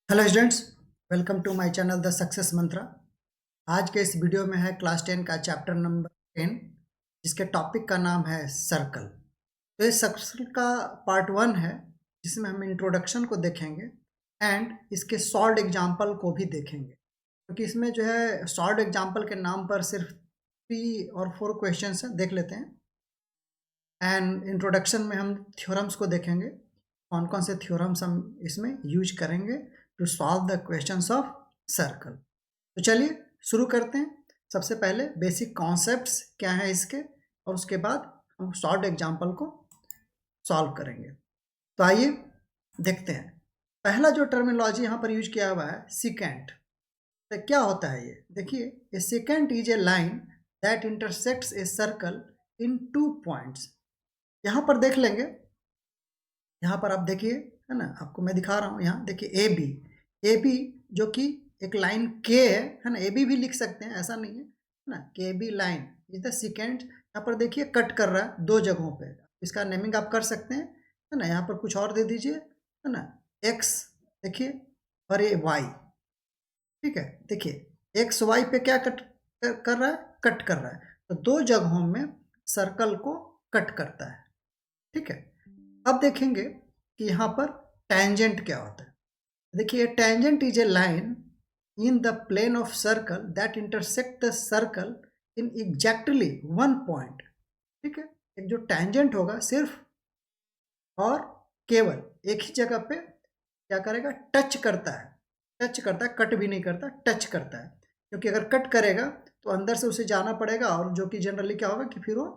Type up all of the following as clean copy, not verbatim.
Hello students, welcome to my channel The Success Mantra. आज के इस वीडियो में है क्लास 10 का चैप्टर नंबर 10, जिसके टॉपिक का नाम है सर्कल। तो इस सर्कल का पार्ट 1 है, जिसमें हम इंट्रोडक्शन को देखेंगे एंड इसके सॉल्व एग्जाम्पल को भी देखेंगे, क्योंकि इसमें जो है सॉल्व एग्जाम्पल के नाम पर सिर्फ 3 और 4 क्वेश्चन हैं, देख लेते हैं। एंड इंट्रोडक्शन में हम थ्योरम्स को देखेंगे, कौन कौन से थ्योरम्स हम इसमें यूज करेंगे to solve the questions of circle. तो चलिए शुरू करते हैं। सबसे पहले बेसिक कॉन्सेप्ट्स क्या है इसके, और उसके बाद हम शॉर्ट एग्जाम्पल को सॉल्व करेंगे। तो आइए देखते हैं। पहला जो टर्मिनोलॉजी यहाँ पर यूज किया हुआ है सिकेंट। तो क्या होता है ये देखिए, a secant is a line that intersects a circle in 2 points. यहाँ पर देख लेंगे, यहाँ पर आप देखिए, है ना, आपको मैं दिखा रहा हूँ। यहाँ देखिए ए बी जो कि एक लाइन के है ना, ए बी भी लिख सकते हैं, ऐसा नहीं है ना। K B line is the secant. यहाँ पर देखिए कट कर रहा है 2 जगहों पे, इसका नेमिंग आप कर सकते हैं, है ना। यहाँ पर कुछ और दे दीजिए, है ना, एक्स देखिए और ये वाई। ठीक है, देखिए एक्स वाई पे क्या कट कर रहा है, कट कर रहा है। तो 2 जगहों में सर्कल को कट करता है। ठीक है, अब देखेंगे कि यहाँ पर टेंजेंट क्या होता है। देखिए tangent is a line in the plane of circle that intersect the circle in exactly 1 point. ठीक है, एक जो टेंजेंट होगा सिर्फ और केवल एक ही जगह पे क्या करेगा, टच करता है। टच करता है, कट भी नहीं करता, टच करता है। क्योंकि अगर कट करेगा तो अंदर से उसे जाना पड़ेगा, और जो कि जनरली क्या होगा कि फिर वो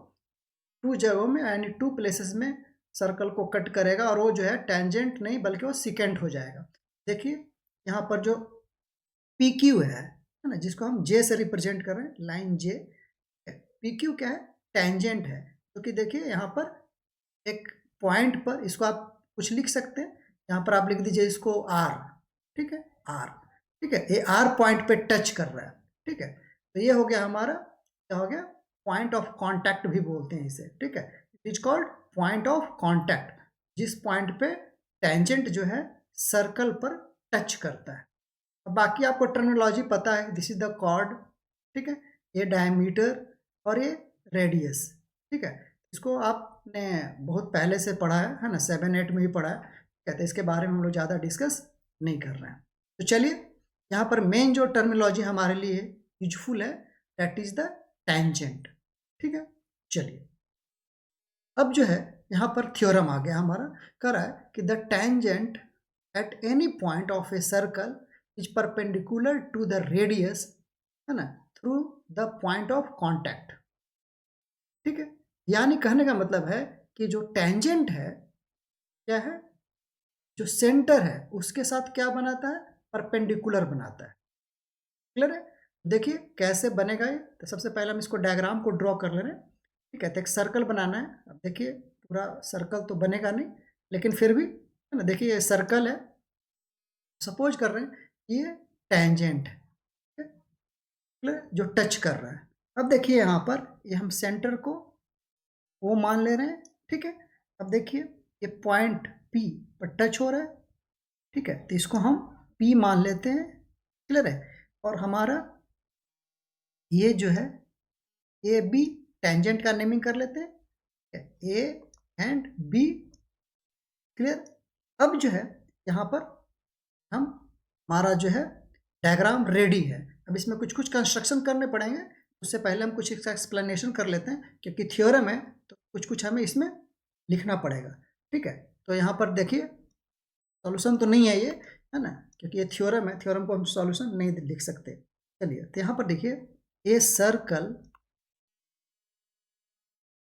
2 जगहों में यानी 2 प्लेसेस में सर्कल को कट करेगा, और वो जो है टेंजेंट नहीं बल्कि वो सिकेंट हो जाएगा। देखिए यहाँ पर जो पी क्यू है ना, जिसको हम जे से रिप्रेजेंट कर रहे हैं, लाइन जे। पी क्यू क्या है, टेंजेंट है। क्योंकि देखिए यहाँ पर एक पॉइंट पर इसको आप कुछ लिख सकते हैं। यहाँ पर आप लिख दीजिए इसको आर। ठीक है, आर। ठीक है, ये आर पॉइंट पे टच कर रहा है। ठीक है, तो ये हो गया हमारा, क्या हो गया, पॉइंट ऑफ कांटेक्ट भी बोलते हैं इसे। ठीक है, it is called point of contact, जिस पॉइंट पे टेंजेंट जो है सर्कल पर टच करता है। अब बाकी आपको टर्मिनोलॉजी पता है, दिस इज द कॉर्ड। ठीक है, ये डायमीटर और ये रेडियस। ठीक है, इसको आपने बहुत पहले से पढ़ा है ना, 7-8 में ही पढ़ा है। कहते हैं इसके बारे में हम लोग ज़्यादा डिस्कस नहीं कर रहे हैं। तो चलिए, यहाँ पर मेन जो टर्मिनोलॉजी हमारे लिए यूजफुल है, दैट इज द टेंजेंट। ठीक है, चलिए अब जो है यहाँ पर थ्योरम आ गया हमारा, कह रहा है कि the tangent at any point of a circle is perpendicular to the radius, है ना, through the point of contact. ठीक है, यानी कहने का मतलब है कि जो टेंजेंट है क्या है, जो सेंटर है उसके साथ क्या बनाता है, परपेंडिकुलर बनाता है। क्लियर है। देखिए कैसे बनेगा ये। तो सबसे पहले हम इसको डायग्राम को ड्रॉ कर ले रहे हैं। ठीक है, तो एक सर्कल बनाना है। अब देखिए पूरा सर्कल तो बनेगा नहीं, लेकिन फिर भी, है ना, देखिए ये सर्कल है। सपोज कर रहे हैं ये टेंजेंट है, जो टच कर रहा है। अब देखिए यहाँ पर ये हम सेंटर को वो मान ले रहे हैं। ठीक है, अब देखिए ये पॉइंट पी पर टच हो रहा है। ठीक है, तो इसको हम पी मान लेते हैं। क्लियर है, और हमारा ये जो है ए बी, टेंजेंट का नेमिंग कर लेते हैं, ए एंड बी। क्लियर, अब जो है यहाँ पर हम, हमारा जो है डायग्राम रेडी है। अब इसमें कुछ कुछ कंस्ट्रक्शन करने पड़ेंगे, उससे पहले हम कुछ इसका एक्सप्लेनेशन कर लेते हैं, क्योंकि थ्योरम है तो कुछ कुछ हमें इसमें लिखना पड़ेगा। ठीक है, तो यहाँ पर देखिए सॉल्यूशन तो नहीं है ये, है ना, क्योंकि ये थ्योरम है, थ्योरम को हम सॉल्यूशन नहीं लिख सकते। चलिए, तो यहाँ पर देखिए ए सर्कल,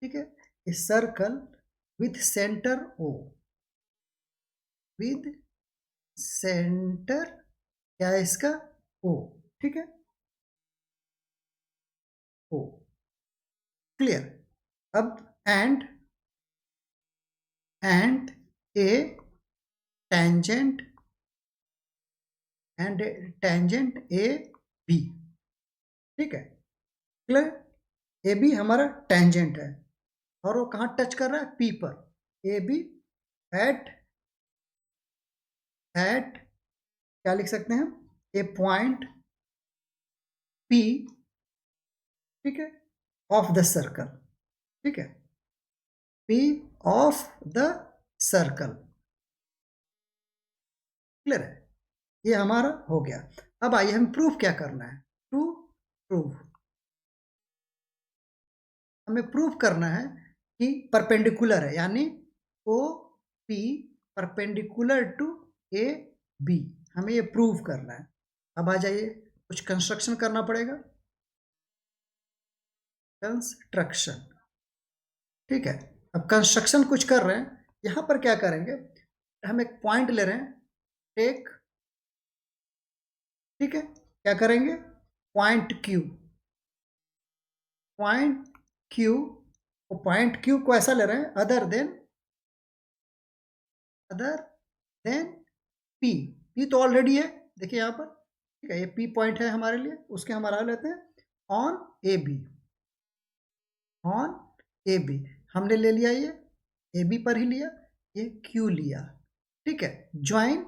ठीक है, a circle with centre O, with centre क्या है इसका, ओ। ठीक है, ओ। क्लियर, अब and a tangent and tangent A B. ठीक है, क्लियर, ए बी हमारा टेंजेंट है, और वो कहाँ टच कर रहा है, पी पर। ए बी एट एट क्या लिख सकते हैं, ए पॉइंट पी, ठीक है, ऑफ द सर्कल, ठीक है, P of the circle. Clear है, ये हमारा हो गया। अब आइए हम प्रूफ क्या करना है, टू प्रूव, हमें प्रूफ करना है कि परपेंडिकुलर है, यानी O P perpendicular to A B, हमें ये प्रूव करना है। अब आ जाइए, कुछ कंस्ट्रक्शन करना पड़ेगा, कंस्ट्रक्शन, ठीक है। अब कंस्ट्रक्शन कुछ कर रहे हैं, यहां पर क्या करेंगे, हम एक पॉइंट ले रहे हैं, टेक, ठीक है, क्या करेंगे, point Q, point Q, point Q को ऐसा ले रहे हैं, अदर देन पी, पी तो ऑलरेडी है, देखिए यहाँ पर, ठीक है, ये पी पॉइंट है हमारे लिए, उसके हमारा लेते हैं on A B, on A B हमने ले लिया, ये ए बी पर ही लिया, ये क्यू लिया, ठीक है, ज्वाइन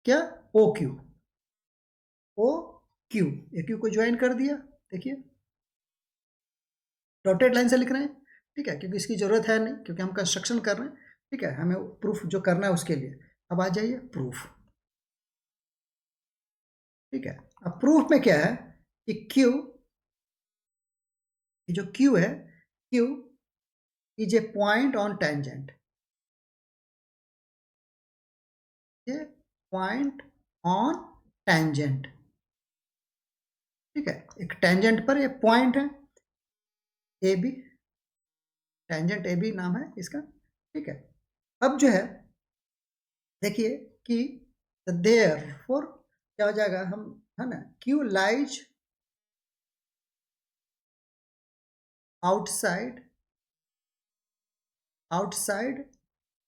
क्या, ओ क्यू, ओ क्यू, ए क्यू को ज्वाइन कर दिया, देखिए डॉटेड लाइन से लिख रहे हैं, ठीक है, क्योंकि इसकी जरूरत है नहीं, क्योंकि हम कंस्ट्रक्शन कर रहे हैं, ठीक है, हमें प्रूफ जो करना है उसके लिए। अब आ जाइए प्रूफ, ठीक है। अब प्रूफ में क्या है कि Q, जो Q है, Q is a point on tangent, ये पॉइंट ऑन टेंजेंट, ठीक है, एक टेंजेंट पर ये पॉइंट है, A B, tangent A B नाम है इसका, ठीक है। अब जो है देखिए कि देयरफॉर क्या हो जाएगा, हम है ना, Q lies outside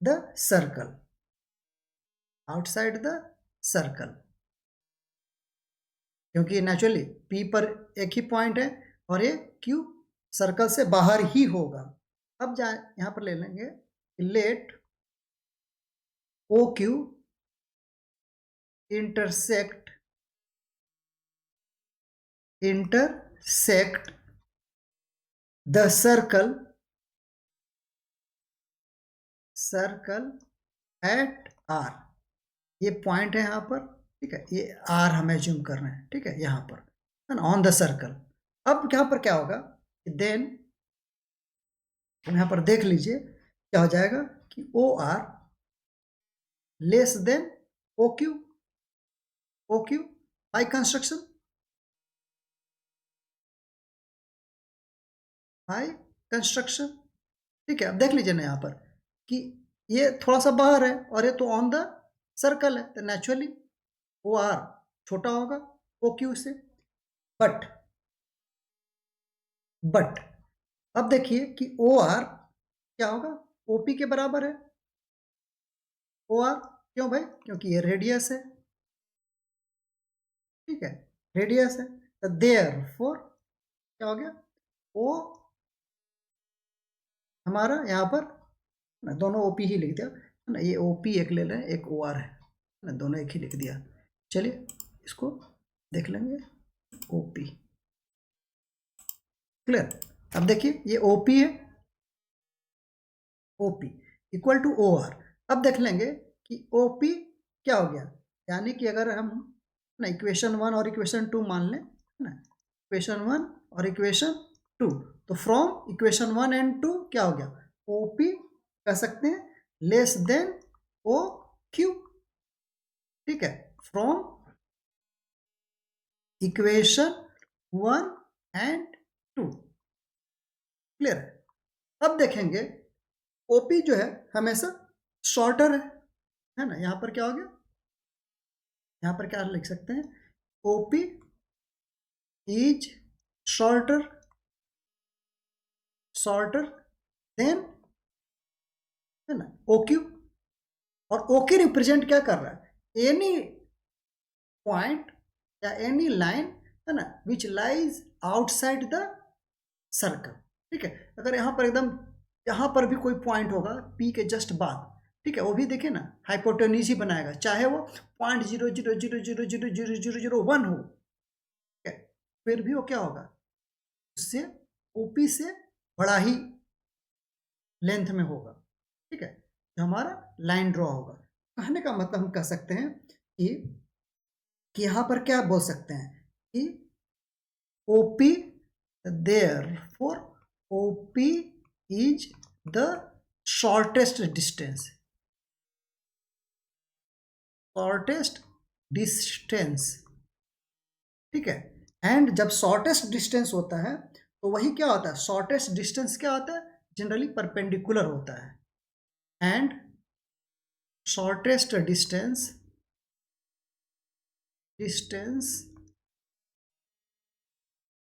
the circle, outside the circle, क्योंकि नेचुरली P पर एक ही पॉइंट है और ये Q सर्कल से बाहर ही होगा। अब यहां पर ले लेंगे, let O Q intersect the circle at R, ये पॉइंट है यहाँ पर, ठीक है, ये आर हमें जूम करना है, ठीक है, यहाँ पर है ना, ऑन द सर्कल। अब यहाँ पर क्या होगा, देन यहाँ पर देख लीजिए क्या हो जाएगा कि O R less than O Q, by construction, by construction, ठीक है। अब देख लीजिए ना यहाँ पर कि ये थोड़ा सा बाहर है और ये तो ऑन द सर्कल है, तो नेचुरली ओ आर छोटा होगा ओ क्यू से, बट अब देखिए कि ओ आर क्या होगा, ओपी के बराबर है, ओ आर, क्यों भाई, क्योंकि ये रेडियस है, ठीक है, रेडियस है, तो देयरफॉर क्या हो गया, ओ हमारा यहाँ पर ना, दोनों ओपी ही लिख दिया है ना, ये ओपी एक ले लें, एक ओ आर है ना, दोनों एक ही लिख दिया। चलिए इसको देख लेंगे, ओपी, क्लियर। अब देखिए ये ओपी है, OP equal to O R. अब देख लेंगे कि ओपी क्या हो गया, यानी कि अगर हम ना इक्वेशन 1 और इक्वेशन 2 मान लें ना, इक्वेशन 1 और इक्वेशन 2, तो फ्रॉम इक्वेशन 1 एंड 2 क्या हो गया, ओपी कह सकते हैं लेस देन ओ क्यू, ठीक है, फ्रॉम इक्वेशन 1 एंड 2, क्लियर है। अब देखेंगे ओपी जो है हमेशा शॉर्टर है ना, यहां पर क्या हो गया, यहां पर क्या लिख सकते हैं, ओपी इज शॉर्टर देन है ना ओक्यू, और ओक्यू रिप्रेजेंट क्या कर रहा है, एनी पॉइंट या एनी लाइन है ना which lies outside the circle, ठीक है। अगर यहाँ पर एकदम यहाँ पर भी कोई पॉइंट होगा पी के जस्ट बाद, ठीक है, वो भी देखिए ना हाइपोटेन्यूज ही बनाएगा, चाहे वो 0.00000001 हो, ठीक है, फिर भी वो क्या होगा, उससे ओपी से बड़ा ही लेंथ में होगा। ठीक है, तो हमारा लाइन ड्रॉ होगा। कहने का मतलब हम कह सकते हैं कि यहाँ पर क्या बोल सकते हैं कि OP, therefore OP is the shortest distance, ठीक है। एंड जब शॉर्टेस्ट डिस्टेंस होता है तो वही क्या होता है, शॉर्टेस्ट डिस्टेंस क्या होता है, जनरली परपेंडिकुलर होता है। एंड शॉर्टेस्ट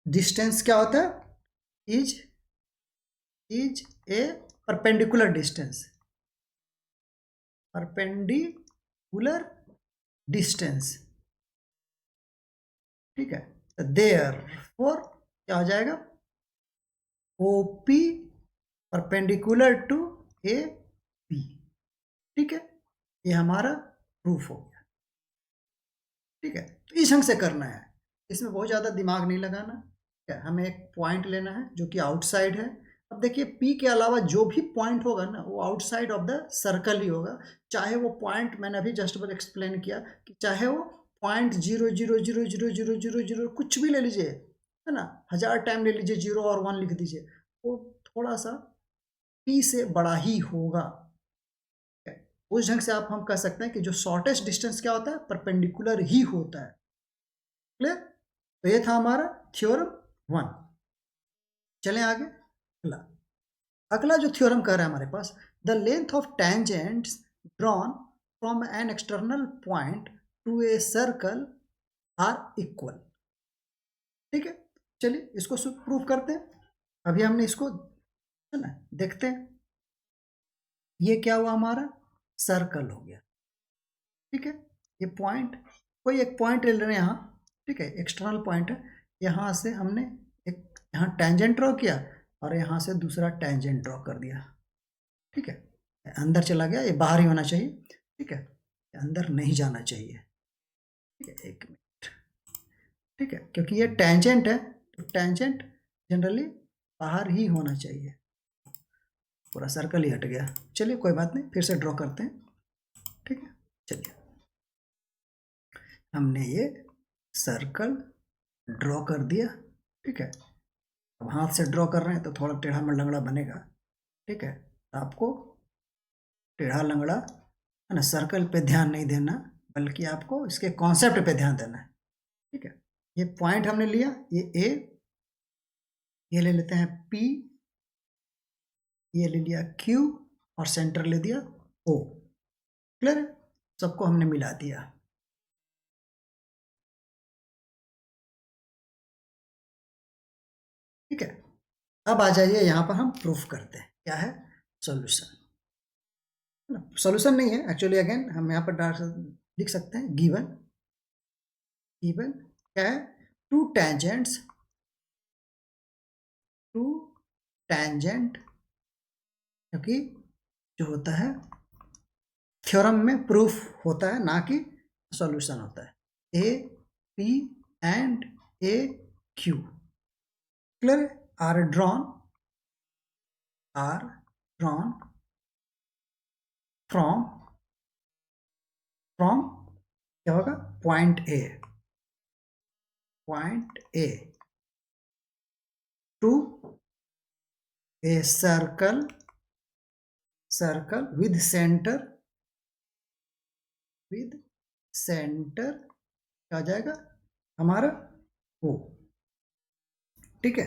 डिस्टेंस क्या होता है, इज ए परपेंडिकुलर डिस्टेंस, ठीक है। तो देयर फोर क्या हो जाएगा, OP perpendicular to A P, ठीक है, ये हमारा प्रूफ हो गया। ठीक है, तो इस ढंग से करना है, इसमें बहुत ज़्यादा दिमाग नहीं लगाना, ठीक है। हमें एक पॉइंट लेना है जो कि आउटसाइड है। अब देखिए पी के अलावा जो भी पॉइंट होगा ना वो आउटसाइड ऑफ द सर्कल ही होगा, चाहे वो पॉइंट, मैंने अभी जस्ट बस एक्सप्लेन किया कि चाहे वो 0.000000 कुछ भी ले लीजिए, है ना, 1000 टाइम ले लीजिए, 0 और 1 लिख दीजिए, वो थोड़ा सा पी से बड़ा ही होगा। उस ढंग से आप हम कह सकते हैं कि जो शॉर्टेस्ट डिस्टेंस क्या होता है, परपेंडिकुलर ही होता है। क्लियर, तो ये था हमारा थ्योरम 1। चलें आगे, अगला अगला जो थ्योरम कह रहा है हमारे पास, the length of tangents drawn from an external point to a circle are equal. ठीक है, चलिए इसको प्रूव करते हैं। अभी हमने इसको, है ना, देखते हैं। ये क्या हुआ, हमारा सर्कल हो गया। ठीक है, ये पॉइंट, कोई एक पॉइंट ले लेना यहाँ, ठीक है, एक्सटर्नल पॉइंट है, यहाँ से हमने एक यहाँ टेंजेंट ड्रॉ किया और यहाँ से दूसरा टेंजेंट ड्रॉ कर दिया। ठीक है, अंदर चला गया, ये बाहर ही होना चाहिए। ठीक है, अंदर नहीं जाना चाहिए। ठीक है, एक मिनट, ठीक है, क्योंकि ये टेंजेंट है तो टेंजेंट जनरली बाहर ही होना चाहिए। पूरा सर्कल ही हट गया, चलिए कोई बात नहीं, फिर से ड्रॉ करते हैं। ठीक है, चलिए हमने ये सर्कल ड्रॉ कर दिया। ठीक है, अब हाथ से ड्रॉ कर रहे हैं तो थोड़ा टेढ़ा लंगड़ा बनेगा। ठीक है, आपको टेढ़ा लंगड़ा, है ना, सर्कल पे ध्यान नहीं देना, बल्कि आपको इसके कॉन्सेप्ट पे ध्यान देना है। ठीक है, ये पॉइंट हमने लिया, ये ए, ये ले लेते हैं पी, ये ले लिया क्यू और सेंटर ले दिया ओ। क्लियर है, सबको हमने मिला दिया। ठीक है, अब आ जाइए यहाँ पर हम प्रूफ करते हैं क्या है सॉल्यूशन। सॉल्यूशन नहीं है एक्चुअली, अगेन हम यहाँ पर लिख सकते हैं गिवन, गिवन क्या है, टू टेंजेंट्स, टू टेंजेंट, क्योंकि जो होता है थ्योरम में प्रूफ होता है ना कि सॉल्यूशन होता है। A P and A Q, clear, are drawn from from क्या होगा, point A to a circle with centre क्या आ जाएगा हमारा ओ। ठीक है,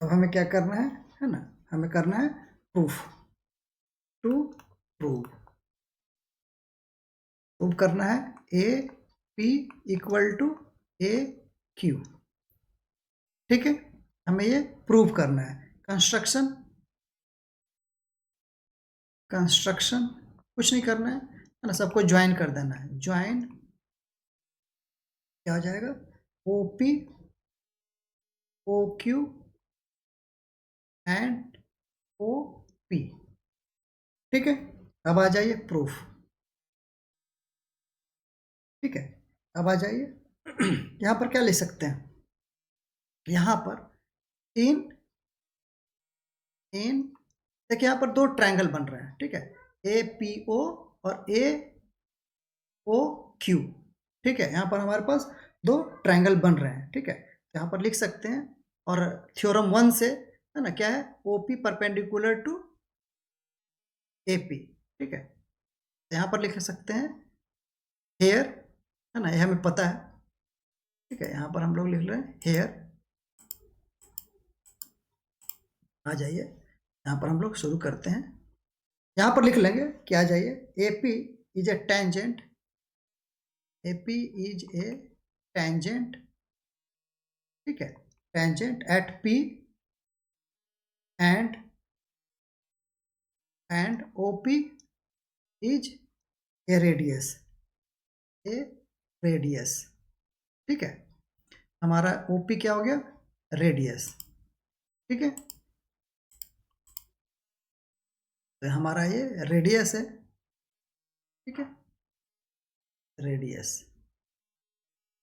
अब हमें क्या करना है ना, हमें करना है प्रूफ, टू प्रूव करना है A P equal to A Q. ठीक है, हमें ये प्रूव करना है। कंस्ट्रक्शन कुछ नहीं करना है ना, सबको ज्वाइन कर देना है। ज्वाइन क्या हो जाएगा, O P O Q and O P. ठीक है, अब आ जाइए प्रूफ। ठीक है, अब आ जाइए यहाँ पर क्या लिख सकते हैं, यहाँ पर इन इन देखिए यहाँ पर दो ट्रायंगल बन रहे हैं। ठीक है, ए पी ओ और ए ओ क्यू। ठीक है, यहाँ पर हमारे पास दो ट्रायंगल बन रहे हैं। ठीक है, यहाँ पर लिख सकते हैं, और थ्योरम 1 से है ना, क्या है, O P perpendicular to A P. ठीक है, यहाँ पर लिख सकते हैं हेयर, है ना, ये हमें पता है। ठीक है, यहाँ पर हम लोग लिख रहे हैं हेयर। आ जाइए, यहाँ पर हम लोग शुरू करते हैं। यहाँ पर लिख लेंगे कि आ जाइए ए P is a tangent, A P is a tangent. ठीक है, tangent at P and OP is a radius, a radius। ठीक है, हमारा OP क्या हो गया, रेडियस। ठीक है, तो हमारा ये रेडियस है। ठीक है, रेडियस,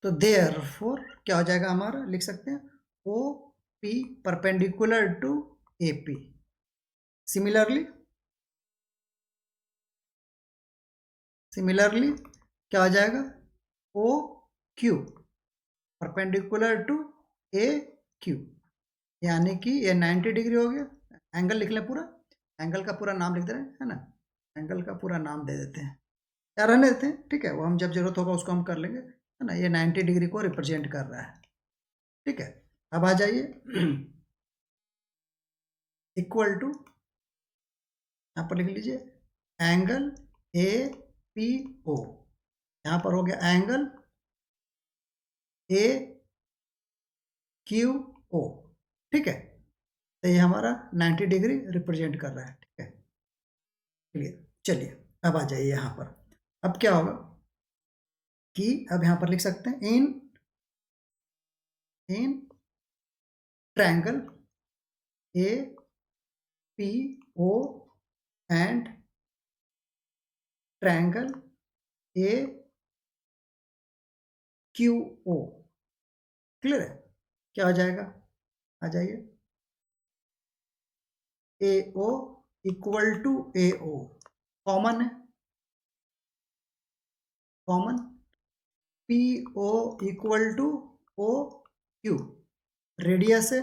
तो देयरफॉर क्या हो जाएगा हमारा, लिख सकते हैं OP perpendicular to AP। Similarly क्या हो जाएगा, O Q perpendicular to A Q, यानी कि ये 90 डिग्री हो गया। एंगल लिख लें पूरा, एंगल का पूरा नाम लिख दे रहे हैं, है ना, एंगल का पूरा नाम दे देते हैं या रहने देते हैं। ठीक है, वो हम जब जरूरत होगा उसको हम कर लेंगे, है ना। ये 90 डिग्री को रिप्रेजेंट कर रहा है। ठीक है, अब आ जाइए इक्वल टू, यहाँ पर लिख लीजिए एंगल ए पी ओ। यहाँ पर हो गया एंगल ए क्यू ओ। ठीक है, तो ये हमारा 90 डिग्री रिप्रेजेंट कर रहा है। ठीक है, क्लियर। चलिए अब आ जाइए यहाँ पर, अब क्या होगा कि अब यहाँ पर लिख सकते हैं in triangle A P O and triangle A Q O. Clear है, क्या हो जाएगा, आ जाइए A O equal to A O, common है, common. P O equal to O Q, radius है।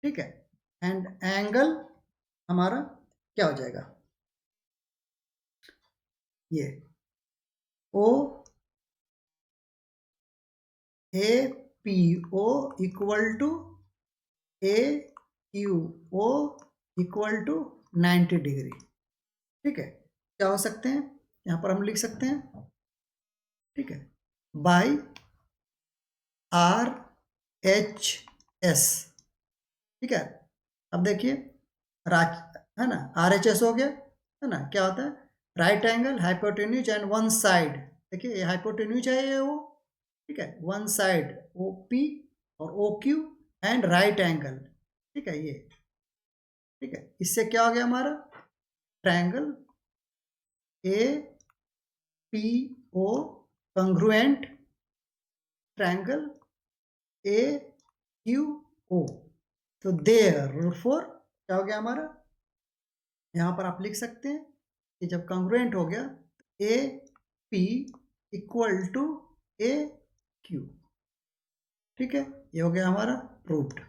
ठीक है, एंड एंगल हमारा क्या हो जाएगा, ये O A P O equal to A Q O equal to 90 degree. ठीक है, क्या हो सकते हैं, यहाँ पर हम लिख सकते हैं, ठीक है, बाई आर एच एस। ठीक है, अब देखिए है ना, आर एच एस हो गया, है ना, क्या होता है, right angle hypotenuse and one side. देखिए ये हाइपोटेन्यूज है, ये वो। ठीक है, वन साइड ओ पी और O Q and right angle. ठीक है, ये ठीक है, इससे क्या हो गया हमारा, triangle A P O congruent triangle A Q O. तो देयरफॉर क्या हो गया हमारा, यहाँ पर आप लिख सकते हैं कि जब कंग्रुएंट हो गया A P equal to A Q. ठीक है, ये हो गया हमारा प्रूफ्ड।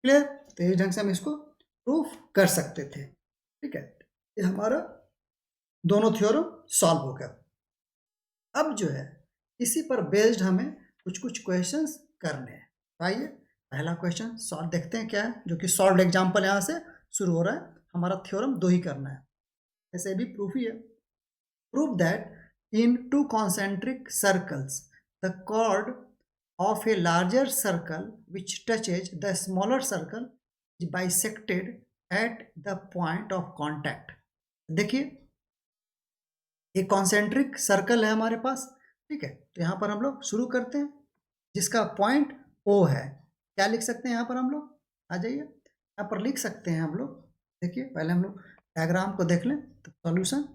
क्लियर, तो इस ढंग से हम इसको प्रूफ कर सकते थे। ठीक है, ये हमारा दोनों थ्योरम सॉल्व हो गया। अब जो है इसी पर बेस्ड हमें कुछ कुछ क्वेश्चंस करने हैं। आइए पहला क्वेश्चन सॉल्व देखते हैं क्या है, जो कि सॉल्व एग्जांपल यहाँ से शुरू हो रहा है। हमारा थ्योरम दो ही करना है, ऐसे भी प्रूफ ही है। Prove that in to concentric circles the chord of a larger circle which touches the smaller circle is bisected at the point of contact। देखिए एक कॉन्सेंट्रिक सर्कल है हमारे पास। ठीक है, तो यहाँ पर हम लोग शुरू करते हैं, जिसका पॉइंट ओ है। क्या लिख सकते हैं यहाँ पर हम लोग, आ जाइए, यहाँ पर लिख सकते हैं हम लोग। देखिए पहले हम लोग डायग्राम को देख लें तो सॉल्यूशन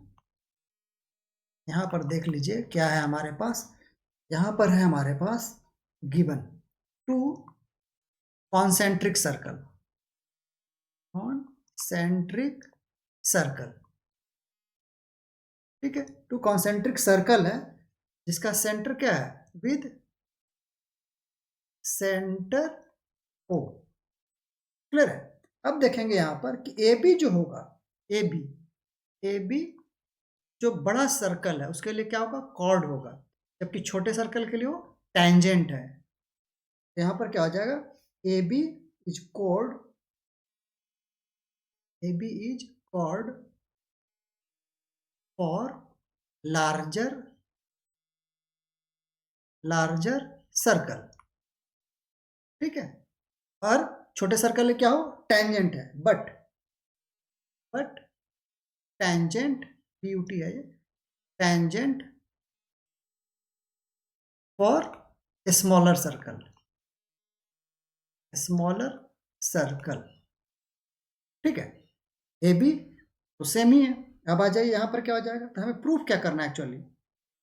यहाँ पर देख लीजिए क्या है हमारे पास। यहाँ पर है हमारे पास given 2 concentric circle, concentric circle, ठीक है। 2 कॉन्सेंट्रिक सर्कल है जिसका सेंटर क्या है, विद सेंटर ओ, क्लियर है। अब देखेंगे यहाँ पर कि ए बी जो होगा, ए बी जो बड़ा सर्कल है उसके लिए क्या होगा, कॉर्ड होगा, जबकि छोटे सर्कल के लिए वो टेंजेंट है। तो यहाँ पर क्या हो जाएगा, A B is chord, A B is chord for larger circle, ठीक है। और छोटे सर्कल में क्या हो, टेंजेंट है, बट टेंजेंट ब्यूटी है, टेंजेंट फॉर स्मॉलर सर्कल, ठीक है। ए बी तो सेम ही है। अब आ जाइए यहाँ पर क्या हो जाएगा, तो हमें प्रूफ क्या करना है एक्चुअली,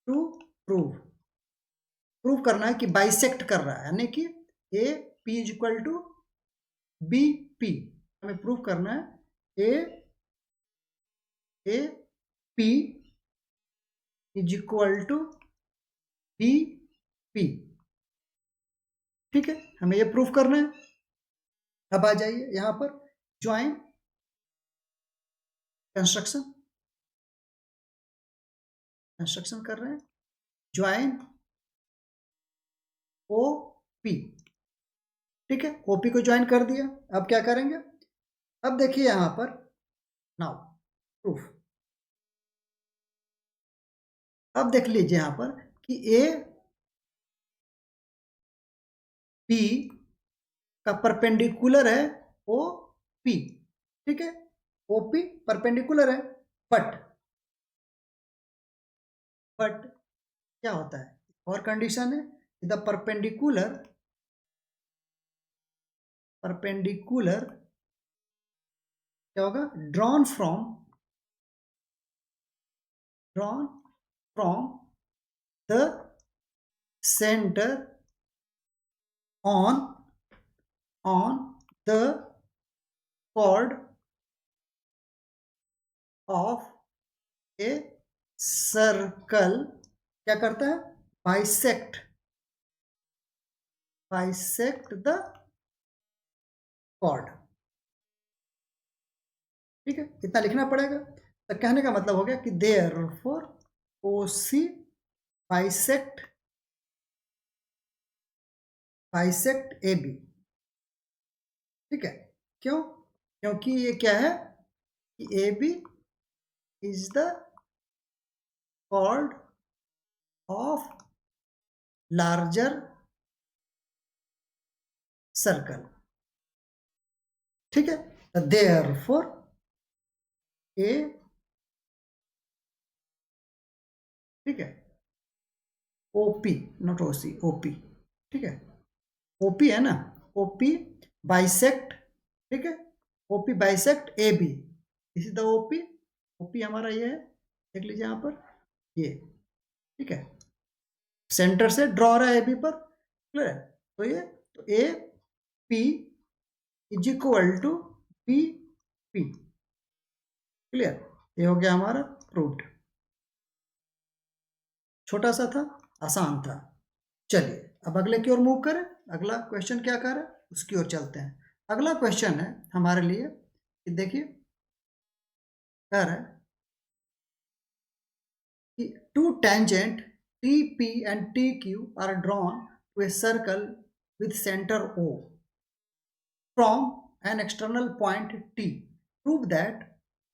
टू प्रूव करना है कि बाइसेक्ट कर रहा है, यानी कि A P is equal to B P, हमें प्रूव करना है A P is equal to B P, ठीक है, हमें ये प्रूफ करना है। अब आ जाइए यहाँ पर ज्वाइन कंस्ट्रक्शन कर रहे हैं, ज्वाइन ओ पी, ठीक है, ओपी को ज्वाइन कर दिया। अब क्या करेंगे, अब देखिए यहां पर नाउ प्रूफ, अब देख लीजिए यहां पर कि ए पी का परपेंडिकुलर है ओ पी, ठीक है, ओपी परपेंडिकुलर है, बट क्या होता है, और कंडीशन है, द परपेंडिकुलर क्या होगा, drawn from the centre on the chord of a circle, क्या करता है, बाइसेक्ट द chord, ठीक है, इतना लिखना पड़ेगा। तो कहने का मतलब हो गया कि therefore OC बाइसेक्ट AB, ठीक है। क्यों, क्योंकि ये क्या है कि AB is the chord of larger circle, ठीक है। therefore ए, ठीक है, ओपी नॉट ओसी, ओपी, ठीक है, ओपी है ना, ओपी बाइसेक्ट, ठीक है, ओपी बाइसेक्ट ए बी, इसी द ओपी, ओपी हमारा ये है, देख लीजिए यहाँ पर ये, ठीक है, सेंटर से ड्रॉ हो रहा है ए बी पर, क्लियर है। तो ये तो A P is equal to B P, clear, ये हो गया हमारा प्रूव्ड। छोटा सा था, आसान था। चलिए अब अगले की ओर मूव करें, अगला क्वेश्चन क्या कर रहा है उसकी ओर चलते हैं। अगला क्वेश्चन है हमारे लिए कि देखिए कह रहा है कि two tangent T P and T Q are drawn to a circle with centre O from an external point T, prove that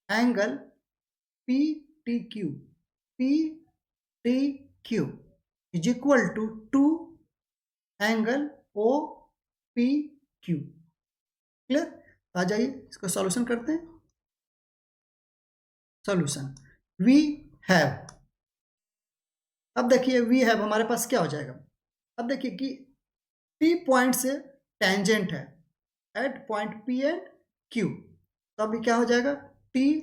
angle P T Q is equal to 2 angle O P Q, clear. आ जाइए इसको solution करते हैं। Solution we have, अब देखिए we have हमारे पास क्या हो जाएगा, अब देखिए कि टी पॉइंट से टेंजेंट है at point P and Q. तो अभी क्या हो जाएगा, T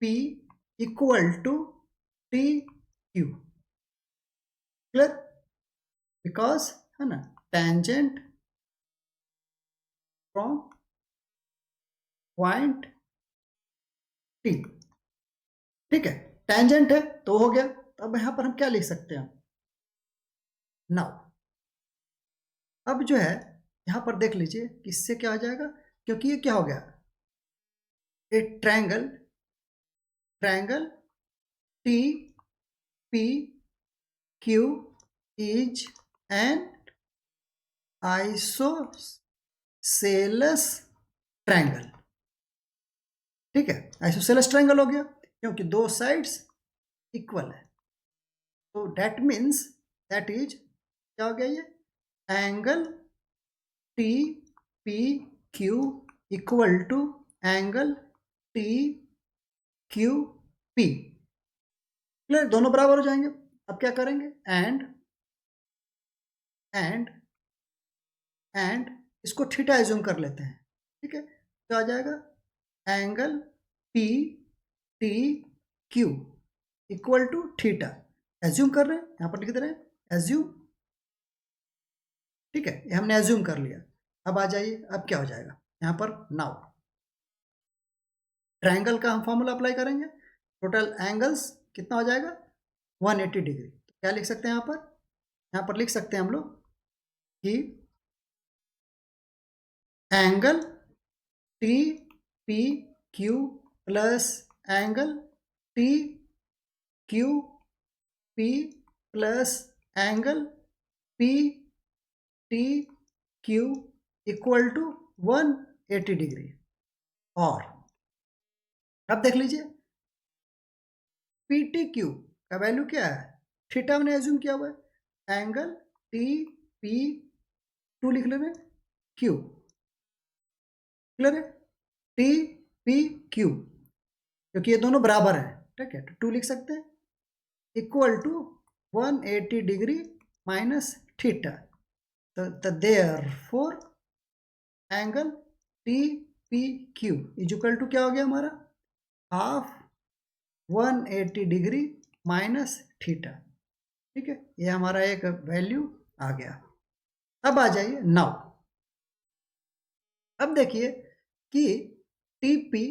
P equal to T Q. Clear? Because है ना, टेंजेंट फ्रॉम पॉइंट टी। ठीक है, टेंजेंट है तो हो गया। तो अब यहां पर हम क्या लिख सकते हैं, नाउ अब जो है यहां पर देख लीजिए इससे क्या हो जाएगा, क्योंकि ये क्या हो गया, ए triangle, triangle T P Q is an isosceles triangle. ठीक है, आइसोसेलेस ट्रायंगल हो गया क्योंकि दो साइड्स इक्वल है। तो दैट मीन्स दैट इज क्या हो गया, ये angle T P Q equal to angle T Q P. Clear? दोनों बराबर हो जाएंगे। अब क्या करेंगे, एंड एंड इसको थीटा एज्यूम कर लेते हैं। ठीक है, तो आ जाएगा angle P T Q equal to theta. Assume कर रहे हैं, यहां पर लिख दे रहे हैं एज्यूम। ठीक है, ये हमने एज्यूम कर लिया। अब आ जाइए, अब क्या हो जाएगा यहां पर, नाउ ट्रायंगल का हम फॉर्मूला अप्लाई करेंगे। टोटल एंगल्स कितना हो जाएगा, 180 डिग्री। तो क्या लिख सकते हैं यहां पर लिख सकते हैं हम लोग कि angle T P Q plus angle T Q P plus angle P T Q equal to 180 degree. और अब देख लीजिए पी टी क्यू का वैल्यू क्या है, थीटा हमने एज्यूम किया हुआ है। एंगल टी पी टू लिख ले रहे, क्यू क्लियर है, टी पी क्यू, क्योंकि ये दोनों बराबर है। ठीक है, तो टू लिख सकते हैं equal to 180 degree minus theta. तो therefore angle T P Q is equal to क्या हो गया हमारा, हाफ 180 डिग्री माइनस थीटा। ठीक है, ये हमारा एक वैल्यू आ गया। अब आ जाइए नाउ, अब देखिए कि टी पी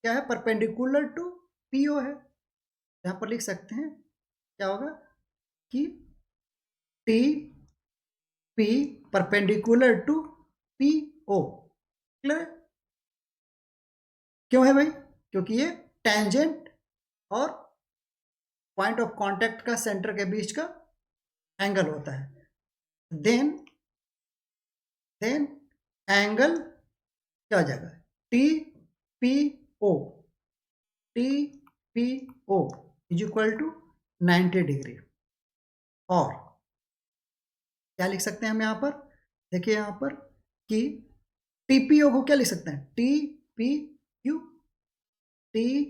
क्या है, परपेंडिकुलर टू पी ओ है। यहां पर लिख सकते हैं क्या होगा कि T P perpendicular to P O. Clear? क्यों है भाई, क्योंकि ये टेंजेंट और पॉइंट ऑफ कांटेक्ट का सेंटर के बीच का एंगल होता है। देन एंगल क्या हो जाएगा, T P O, T P O is equal to 90 degree. और क्या लिख सकते हैं हम यहाँ पर, देखिए यहाँ पर कि टीपीओ को क्या लिख सकते हैं, T P Q, T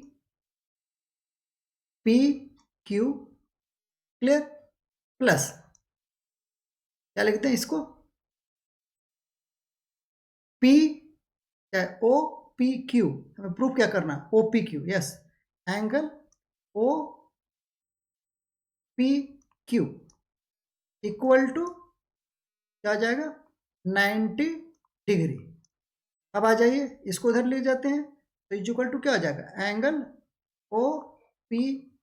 P Q. Clear? Plus क्या लिखते हैं इसको, पी ओ पी क्यू, हमें प्रूफ क्या करना, O P Q. Yes, angle O P Q equal to क्या आ जाएगा, 90 डिग्री। अब आ जाइए इसको उधर ले जाते हैं, तो इज इक्वल टू क्या हो जाएगा, angle O P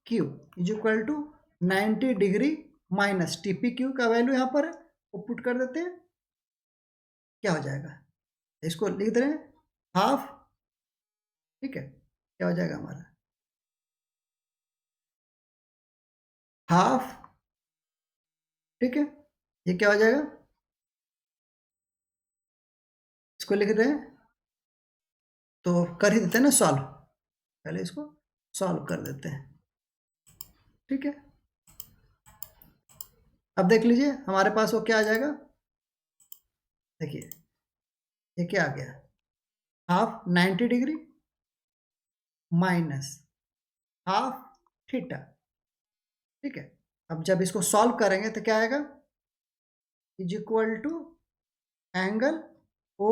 Q is equal to 90 degree minus T P Q का वैल्यू यहाँ पर है, वो पुट कर देते हैं। क्या हो जाएगा, इसको लिख दे रहे हैं हाफ। ठीक है, क्या हो जाएगा हमारा, हाफ। ठीक है, ये क्या हो जाएगा, इसको लिख रहे हैं तो कर ही देते हैं ना सॉल्व, पहले इसको सॉल्व कर देते हैं। ठीक है, अब देख लीजिए हमारे पास वो क्या आ जाएगा, देखिए ये क्या आ गया, half 90 degree minus half theta. ठीक है, अब जब इसको सॉल्व करेंगे तो क्या आएगा, is equal to angle O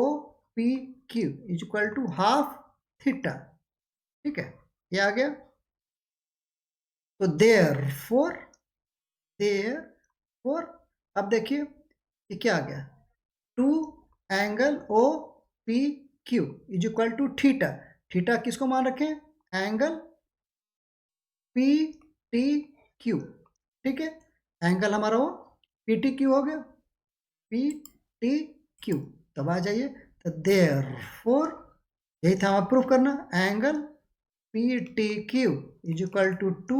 P Q is equal to half theta. ठीक है, ये आ गया। तो देयर फोर अब देखिए ये क्या आ गया, two angle O P Q is equal to theta. Theta किसको मान रखे हैं, एंगल पी टी क्यू। ठीक है, एंगल हमारा वो पी टी क्यू हो गया, पी टी क्यू। तब आ जाइए, तो देयरफॉर यही था हमें प्रूफ करना, angle P T Q is equal to two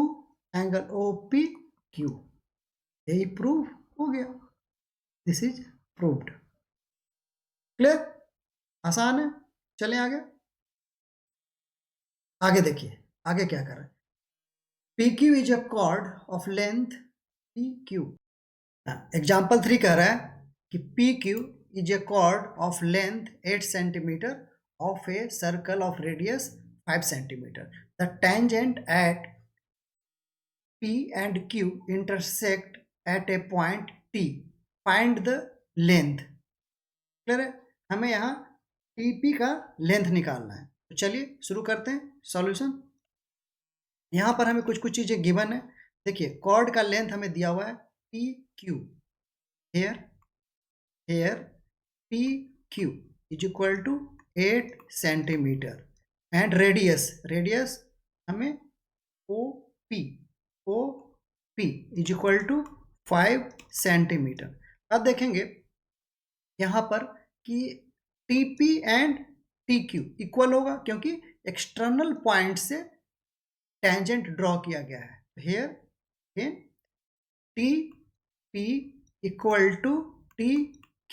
angle O P Q. यही प्रूफ हो गया, दिस इज प्रूव्ड। क्लियर, आसान है। चलें आगे। आगे देखिए आगे क्या कर रहे हैं, P Q is a chord of length P Q. Example 3 कह रहा है कि P Q is a chord of length 8 centimetre of a circle of radius 5 centimetre. The tangent at P and Q intersect at a point T. Find the length. Clear है, हमें यहाँ TP का length निकालना है। तो चलिए शुरू करते हैं सॉल्यूशन। यहाँ पर हमें कुछ कुछ चीज़ें गिवन है। देखिए कॉर्ड का लेंथ हमें दिया हुआ है PQ, here PQ is equal to 8 centimetre and radius हमें OP is equal to 5 centimetre. अब देखेंगे यहाँ पर कि TP एंड TQ इक्वल होगा क्योंकि एक्सटर्नल पॉइंट से टेंजेंट ड्रॉ किया गया है। Here TP equal to TQ।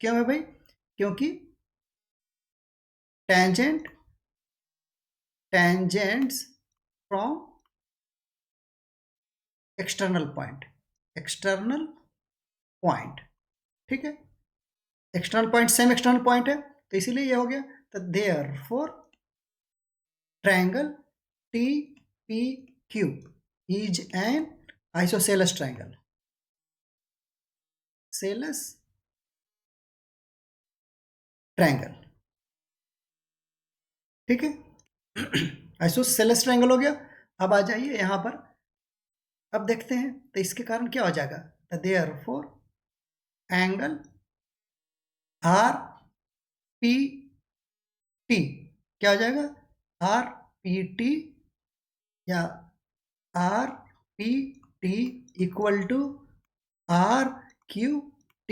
क्यों है भाई, क्योंकि टेंजेंट्स फ्रॉम एक्सटर्नल पॉइंट। ठीक है, external point same external point है, तो इसीलिए ये हो गया। तो therefore triangle TPQ is an isosceles triangle. ठीक है, आइसोसेलेस ट्रायंगल हो गया। अब आ जाइए यहाँ पर, अब देखते हैं तो इसके कारण क्या हो जाएगा, तो देयरफॉर एंगल RPT क्या हो जाएगा, RPT या RPT इक्वल टू RQT।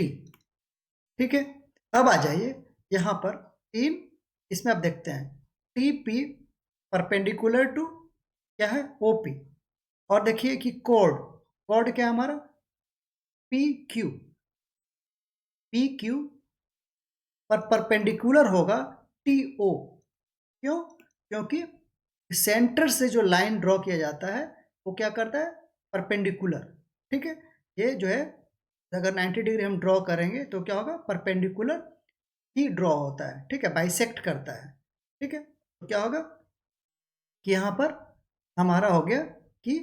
ठीक है, अब आ जाइए यहाँ पर इसमें अब देखते हैं TP परपेंडिकुलर टू क्या है OP, और देखिए कि कोड क्या है हमारा PQ पर परपेंडिकुलर होगा TO। क्यों, क्योंकि सेंटर से जो लाइन ड्रॉ किया जाता है वो क्या करता है, परपेंडिकुलर। ठीक है, ये जो है अगर 90 डिग्री हम ड्रॉ करेंगे तो क्या होगा, परपेंडिकुलर ही ड्रॉ होता है। ठीक है, बाइसेक्ट करता है। ठीक है, तो क्या होगा कि यहाँ पर हमारा हो गया कि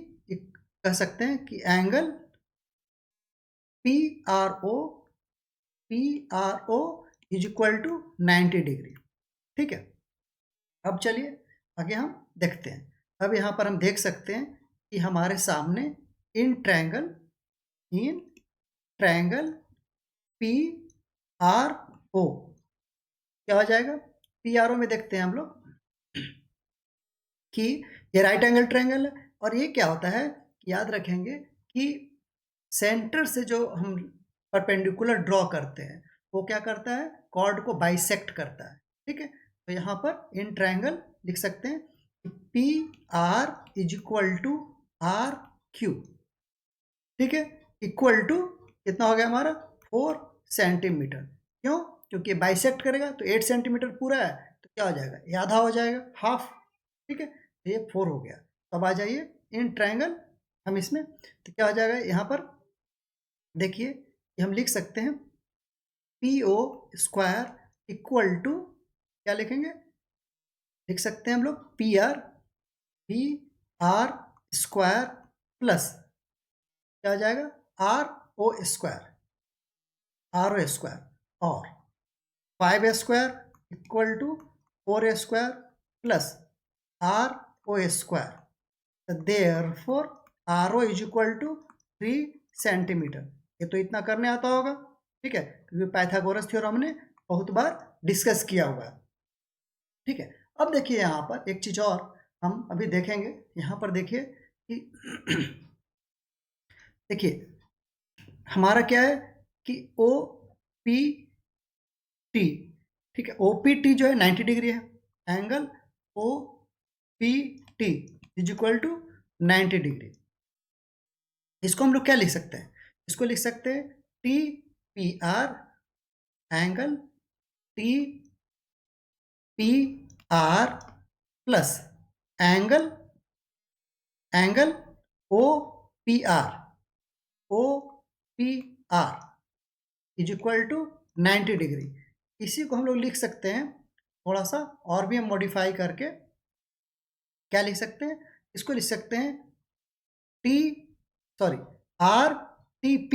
कह सकते हैं कि angle PRO is equal to 90 degree. ठीक है, अब चलिए आगे हम देखते हैं। अब यहाँ पर हम देख सकते हैं कि हमारे सामने इन ट्रायंगल PRO क्या हो जाएगा, PRO में देखते हैं हम लोग कि ये राइट एंगल ट्रायंगल है, और ये क्या होता है, याद रखेंगे कि सेंटर से जो हम परपेंडिकुलर ड्रॉ करते हैं वो क्या करता है, कॉर्ड को बाइसेक्ट करता है। ठीक है, तो यहाँ पर इन ट्रायंगल लिख सकते हैं PR is equal to RQ। ठीक है, इक्वल टू कितना हो गया हमारा 4 सेंटीमीटर। क्यों, क्योंकि बाइसेक्ट करेगा तो 8 सेंटीमीटर पूरा है, तो क्या हो जाएगा, ये आधा हो जाएगा, हाफ। ठीक है, तो ये 4 हो गया। तो अब आ जाइए इन ट्रायंगल हम इसमें, तो क्या हो जाएगा यहाँ पर देखिए, हम लिख सकते हैं PO स्क्वायर इक्वल टू क्या लिखेंगे, लिख सकते हैं हम लोग PR स्क्वायर प्लस क्या हो जाएगा RO स्क्वायर और 5 square equal to 4a² plus RO²। Therefore RO is equal to 3 centimetre. ये तो इतना करने आता होगा, ठीक है, क्योंकि पाइथागोरस थ्योरम हमने बहुत बार डिस्कस किया हुआ है, ठीक है। अब देखिए यहाँ पर एक चीज और हम अभी देखेंगे। यहाँ पर देखिए कि देखिए हमारा क्या है कि OPT, ठीक है, OPT जो है 90 डिग्री है, angle OPT is equal to 90 degree. इसको हम लोग क्या लिख सकते हैं? इसको लिख सकते हैं TPR angle TPR plus angle OPR is equal to 90 degree. इसी को हम लोग लिख सकते हैं थोड़ा सा और भी हम मॉडिफाई करके, क्या लिख सकते हैं? इसको लिख सकते हैं RTP,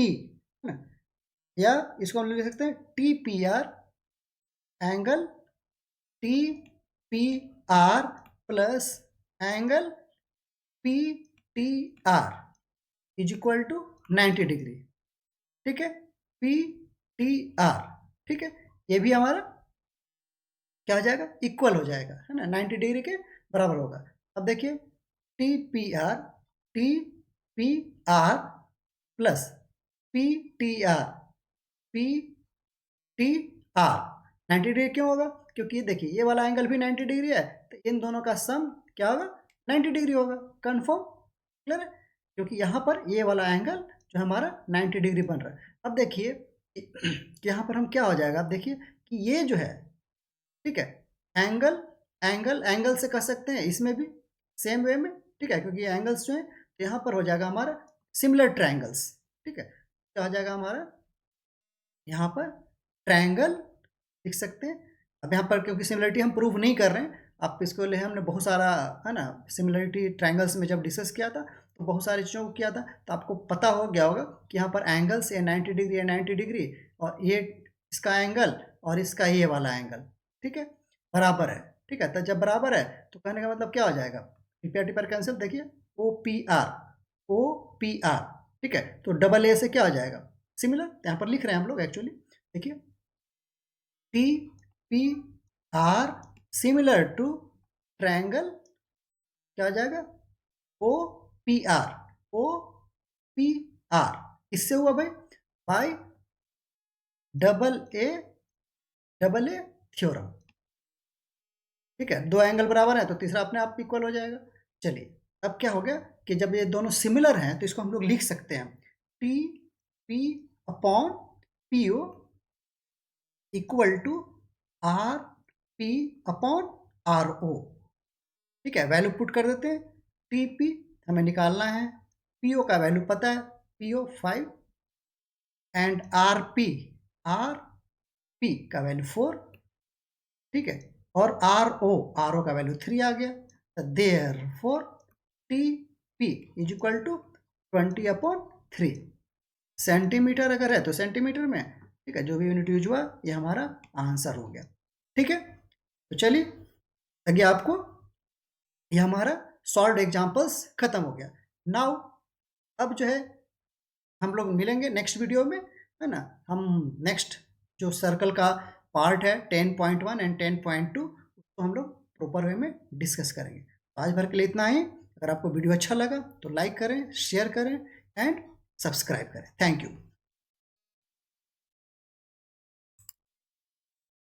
या इसको हम लोग लिख सकते हैं TPR angle TPR plus angle PTR is equal to 90 degree, ठीक है, PTR, ठीक है। ये भी हमारा क्या हो जाएगा? इक्वल हो जाएगा, है ना, 90 डिग्री के बराबर होगा। अब देखिए TPR प्लस PTR 90 डिग्री क्यों होगा? क्योंकि देखिए ये वाला एंगल भी 90 डिग्री है, तो इन दोनों का सम क्या होगा? 90 डिग्री होगा। कंफर्म? क्लियर है? क्योंकि यहाँ पर ये वाला एंगल जो हमारा 90 डिग्री बन रहा है। अब देखिए कि यहाँ पर हम क्या हो जाएगा, अब देखिए कि ये जो है, ठीक है, एंगल से कर सकते हैं इसमें भी सेम वे में, ठीक है, क्योंकि एंगल्स जो है यहाँ पर हो जाएगा हमारा सिमिलर ट्रायंगल्स, ठीक है। क्या हो जाएगा हमारा? यहाँ पर ट्रायंगल लिख सकते हैं। अब यहाँ पर क्योंकि सिमिलरिटी हम प्रूव नहीं कर रहे हैं, आप इसको ले हमने बहुत सारा, है ना, सिमिलरिटी ट्रायंगल्स में जब डिस्कस किया था तो बहुत सारी चीज़ों को किया था, तो आपको पता हो गया होगा कि यहाँ पर एंगल्स ये 90 डिग्री है, 90 डिग्री, और ये इसका एंगल और इसका ये वाला एंगल, ठीक है, बराबर है, ठीक है। तो जब बराबर है तो कहने का मतलब क्या हो जाएगा? टीपर कैंसिल, देखिए OPR, ठीक है, तो डबल ए से क्या हो जाएगा? सिमिलर। यहाँ पर लिख रहे हैं हम लोग एक्चुअली, देखिए TPR सिमिलर टू ट्रायंगल, क्या हो जाएगा? OPR इससे हुआ भाई बाय डबल ए थ्योरम, ठीक है। दो एंगल बराबर है तो तीसरा अपने आप इक्वल हो जाएगा। चलिए अब क्या हो गया कि जब ये दोनों सिमिलर हैं तो इसको हम लोग लिख सकते हैं TP upon PO equal to RP upon RO, ठीक है। वैल्यू पुट कर देते हैं। TP हमें निकालना है, PO का वैल्यू पता है, PO 5, एंड RP का वैल्यू 4, ठीक है, और RO का वैल्यू 3 आ गया। Therefore TP is equal to 20/3 centimetre अगर है तो सेंटीमीटर में, ठीक है, जो भी यूनिट यूज हुआ ये हमारा आंसर हो गया, ठीक है। तो चलिए आगे आपको ये हमारा सॉल्व एग्जांपल्स खत्म हो गया। नाउ अब जो है हम लोग मिलेंगे नेक्स्ट वीडियो में, है ना। हम नेक्स्ट जो सर्कल का पार्ट है 10.1 एंड 10.2 उसको हम लोग प्रॉपर वे में डिस्कस करेंगे। आज भर के लिए इतना ही। अगर आपको वीडियो अच्छा लगा तो लाइक करें, शेयर करें एंड सब्सक्राइब करें। Thank you.